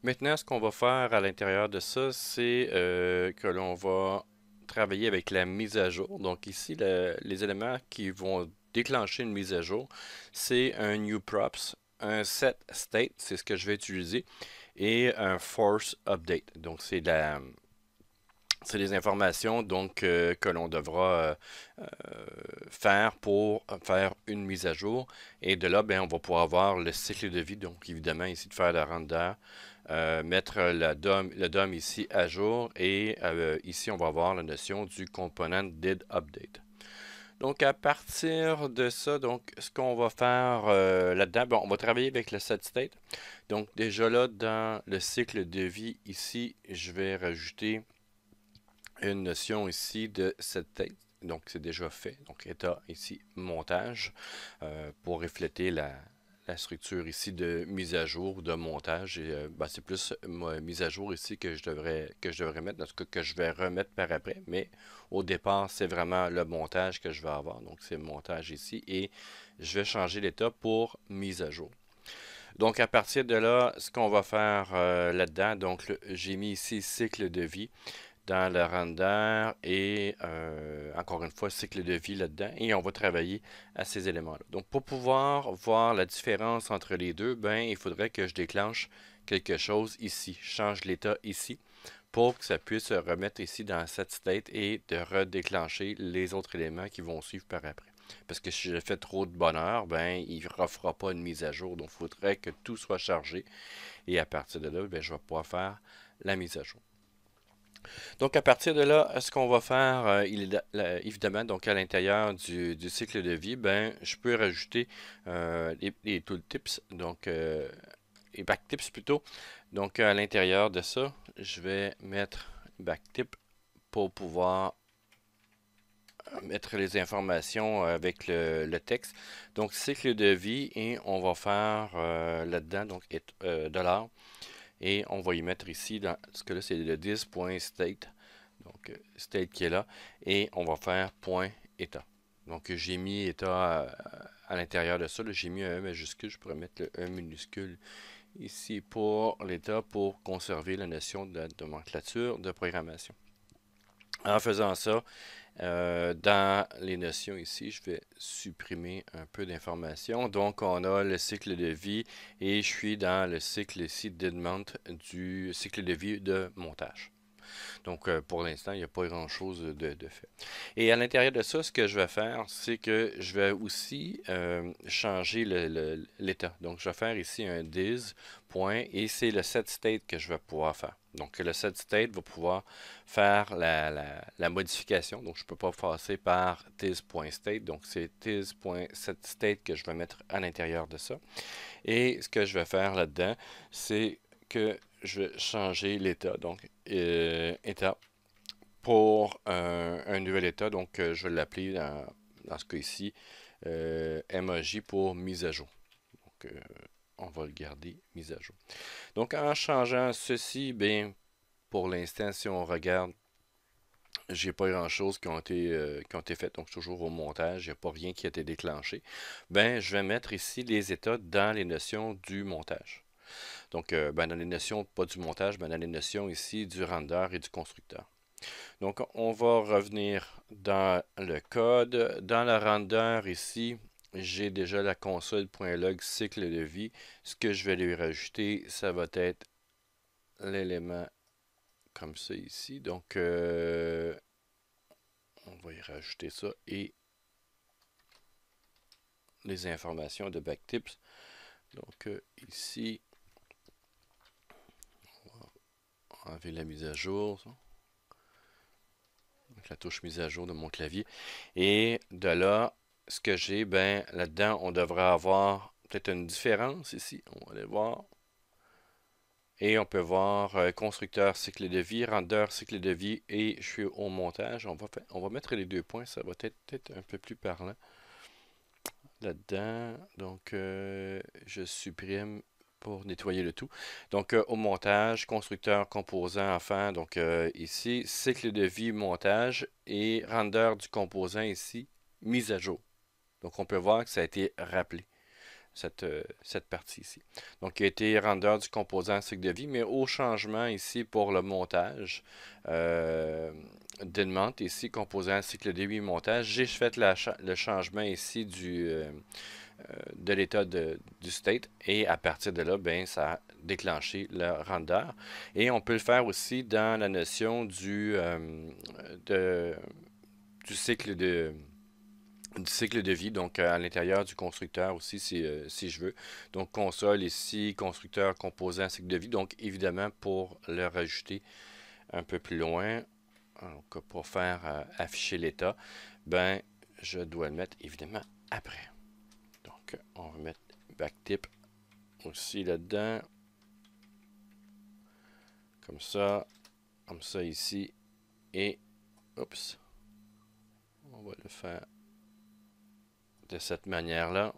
Maintenant, ce qu'on va faire à l'intérieur de ça, c'est que l'on va travailler avec la mise à jour. Donc ici, les éléments qui vont déclencher une mise à jour, c'est un new props, un set state, c'est ce que je vais utiliser, et un force update. Donc c'est des informations donc que l'on devra faire pour faire une mise à jour. Et de là, ben, on va pouvoir avoir le cycle de vie. Donc évidemment, ici de faire le render, mettre le DOM ici à jour et ici on va avoir la notion du component did update. Donc à partir de ça, donc ce qu'on va faire là-dedans, bon, on va travailler avec le set state. Donc déjà là, dans le cycle de vie ici, je vais rajouter une notion ici de set state. Donc c'est déjà fait. Donc état ici montage pour refléter la structure ici de mise à jour, de montage. Et ben, c'est plus mise à jour ici que je devrais mettre, dans ce cas que je vais remettre par après. Mais au départ, c'est vraiment le montage que je vais avoir. Donc c'est montage ici et je vais changer l'état pour mise à jour. Donc à partir de là, ce qu'on va faire là-dedans, donc j'ai mis ici cycle de vie dans le render et encore une fois cycle de vie là-dedans et on va travailler à ces éléments-là. Donc pour pouvoir voir la différence entre les deux, ben il faudrait que je déclenche quelque chose ici. Je change l'état ici pour que ça puisse se remettre ici dans cette state et de redéclencher les autres éléments qui vont suivre par après. Parce que si je fais trop de bonheur, ben il ne refera pas une mise à jour. Donc il faudrait que tout soit chargé et à partir de là, ben, je vais pouvoir faire la mise à jour. Donc à partir de là, ce qu'on va faire, évidemment, donc à l'intérieur du cycle de vie, ben, je peux rajouter les tooltips, donc les backtips plutôt. Donc à l'intérieur de ça, je vais mettre backtip pour pouvoir mettre les informations avec le texte. Donc cycle de vie et on va faire là-dedans donc dollar et on va y mettre ici dans ce que là c'est le dis.state. Donc, state qui est là. Et on va faire point état. Donc, j'ai mis état à l'intérieur de ça. J'ai mis un E majuscule. Je pourrais mettre le E minuscule ici pour l'état pour conserver la notion de nomenclature de programmation. En faisant ça, dans les notions ici, je vais supprimer un peu d'informations. Donc, on a le cycle de vie et je suis dans le cycle ici de demande du cycle de vie de montage. Donc, pour l'instant, il n'y a pas grand-chose de fait. Et à l'intérieur de ça, ce que je vais faire, c'est que je vais aussi changer l'état. Donc, je vais faire ici un dis, point, et c'est le set state que je vais pouvoir faire. Donc, le set state va pouvoir faire la modification. Donc, je ne peux pas passer par dis.state. Donc, c'est dis.setState que je vais mettre à l'intérieur de ça. Et ce que je vais faire là-dedans, c'est que je vais changer l'état. Donc, état pour un nouvel état. Donc, je vais l'appeler dans ce cas ici emoji pour mise à jour. Donc, on va le garder mise à jour. Donc, en changeant ceci, bien, pour l'instant, si on regarde, j'ai pas grand-chose qui ont été fait, donc toujours au montage, il n'y a pas rien qui a été déclenché. Ben, je vais mettre ici les états dans les notions du montage. Donc, ben, dans les notions, pas du montage, mais dans les notions ici du render et du constructeur. Donc, on va revenir dans le code. Dans le render ici, j'ai déjà la console.log cycle de vie. Ce que je vais lui rajouter, ça va être l'élément comme ça ici. Donc, on va y rajouter ça et les informations de backtips. Donc, ici, on va enlever la mise à jour. Donc, la touche mise à jour de mon clavier. Et de là, ce que j'ai, ben là-dedans, on devrait avoir peut-être une différence ici. On va aller voir. Et on peut voir constructeur cycle de vie, render cycle de vie et je suis au montage. On va mettre les deux points, ça va être peut-être un peu plus parlant là-dedans. Donc, je supprime pour nettoyer le tout. Donc, au montage, constructeur, composant, enfin, donc ici, cycle de vie, montage et render du composant ici, mise à jour. Donc, on peut voir que ça a été rappelé. cette partie ici. Donc, il a été render du composant cycle de vie, mais au changement ici pour le montage, d'éléments ici, composant cycle de vie montage, j'ai fait le changement ici de l'état du state et à partir de là, ben, ça a déclenché le render. Et on peut le faire aussi dans la notion du cycle de vie, donc à l'intérieur du constructeur aussi, si je veux. Donc console ici, constructeur, composant, cycle de vie. Donc évidemment, pour le rajouter un peu plus loin, donc pour faire afficher l'état, ben je dois le mettre évidemment après. Donc on va mettre backtip aussi là-dedans. Comme ça ici. Et, oups, on va le faire de cette manière-là.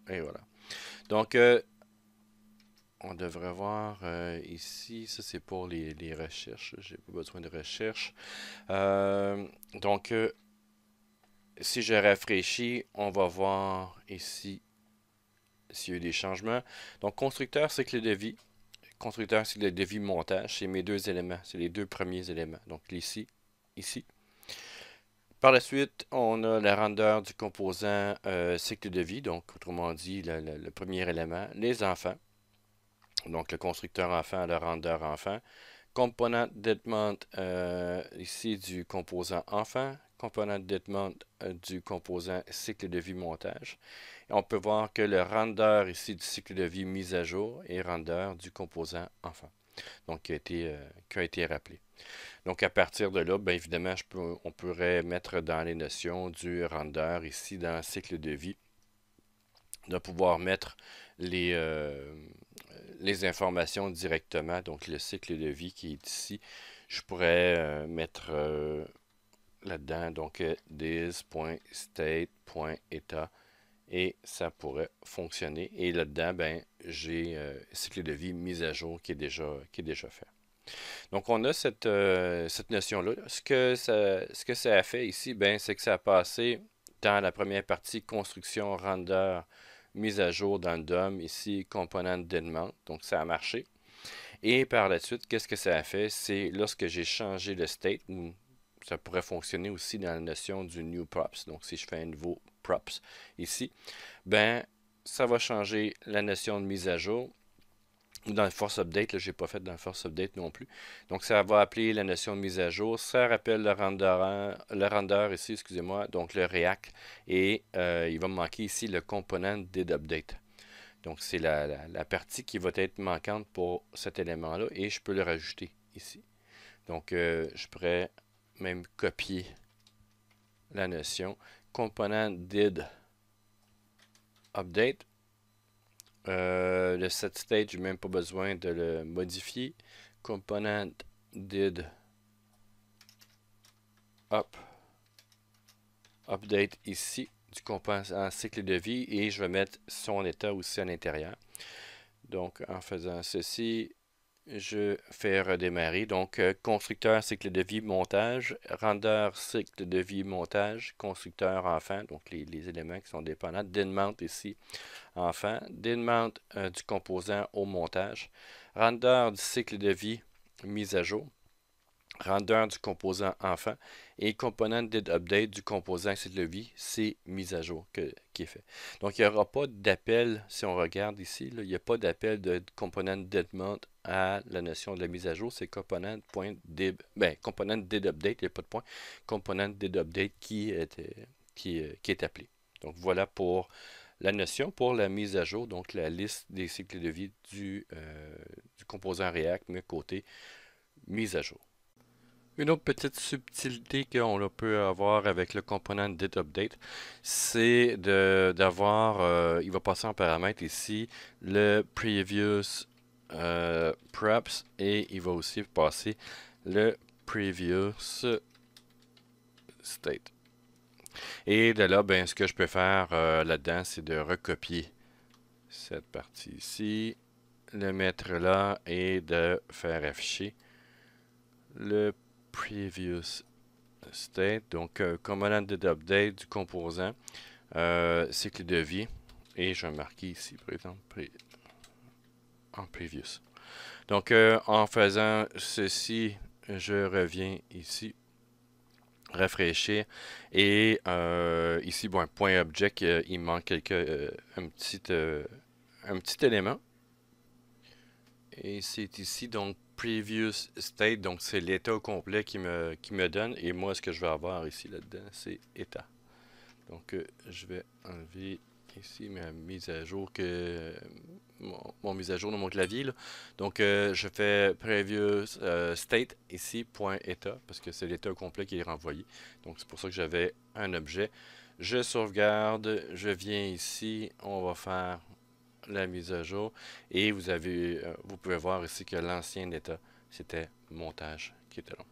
Et voilà. Donc, on devrait voir ici, ça c'est pour les recherches. J'ai pas besoin de recherche. Donc, si je rafraîchis, on va voir ici s'il y a eu des changements. Donc, constructeur, cycle de vie. Constructeur, cycle de vie, montage. C'est mes deux éléments. C'est les deux premiers éléments. Donc, ici, ici. Par la suite, on a le render du composant cycle de vie, donc autrement dit, le premier élément, les enfants. Donc le constructeur enfant, le render enfant. Component detmount ici du composant enfant. Component detmount du composant cycle de vie montage. Et on peut voir que le render ici du cycle de vie mise à jour et render du composant enfant. Donc qui a été rappelé. Donc à partir de là, bien évidemment, on pourrait mettre dans les notions du render ici dans le cycle de vie, de pouvoir mettre les informations directement. Donc le cycle de vie qui est ici, je pourrais mettre là-dedans, donc this.state.eta et ça pourrait fonctionner. Et là-dedans, ben, j'ai cycle de vie mise à jour qui est déjà fait. Donc, on a cette notion-là. Ce que ça a fait ici, ben, c'est que ça a passé dans la première partie construction, render, mise à jour dans le DOM, ici, component d'éléments. Donc, ça a marché. Et par la suite, qu'est-ce que ça a fait? C'est lorsque j'ai changé le state, ça pourrait fonctionner aussi dans la notion du new props. Donc, si je fais un nouveau props ici, ben, ça va changer la notion de mise à jour. Dans le force update, je n'ai pas fait dans le force update non plus. Donc, ça va appeler la notion de mise à jour. Ça rappelle le render ici, excusez-moi, donc le React. Et il va me manquer ici le component did update. Donc, c'est la partie qui va être manquante pour cet élément-là. Et je peux le rajouter ici. Donc, je pourrais même copier la notion. Component did update. Le set state, j'ai même pas besoin de le modifier. Component did update ici du composant cycle de vie et je vais mettre son état aussi à l'intérieur. Donc en faisant ceci, je fais redémarrer. Donc constructeur cycle de vie montage, render cycle de vie montage, constructeur enfant, donc les éléments qui sont dépendants, didmount ici enfant, didmount du composant au montage, render du cycle de vie mise à jour, render du composant enfant et component did update du composant cycle de vie, c'est mise à jour qui est fait. Donc il n'y aura pas d'appel, si on regarde ici, là, il n'y a pas d'appel de component didmount à la notion de la mise à jour, c'est component.did, component did update, il n'y a pas de point, component did update qui est appelé. Donc voilà pour la notion pour la mise à jour, donc la liste des cycles de vie du composant React, mais côté mise à jour. Une autre petite subtilité qu'on peut avoir avec le component did update, c'est d'avoir, il va passer en paramètre ici, le previous props et il va aussi passer le previous state. Et de là, ben, ce que je peux faire là-dedans, c'est de recopier cette partie ici, le mettre là et de faire afficher le previous state. Donc, component did update du composant, cycle de vie. Et je vais marquer ici, par exemple, en previous. Donc, en faisant ceci, je reviens ici, rafraîchir. Et ici, bon, point object, il manque un petit élément. Et c'est ici, donc, previous state. Donc, c'est l'état au complet qui me donne. Et moi, ce que je vais avoir ici, là-dedans, c'est état. Donc, je vais enlever ici ma mise à jour mon mise à jour de mon clavier. Là. Donc, je fais previous state ici, point état, parce que c'est l'état complet qui est renvoyé. Donc, c'est pour ça que j'avais un objet. Je sauvegarde, je viens ici, on va faire la mise à jour. Et vous pouvez voir ici que l'ancien état, c'était montage qui était là.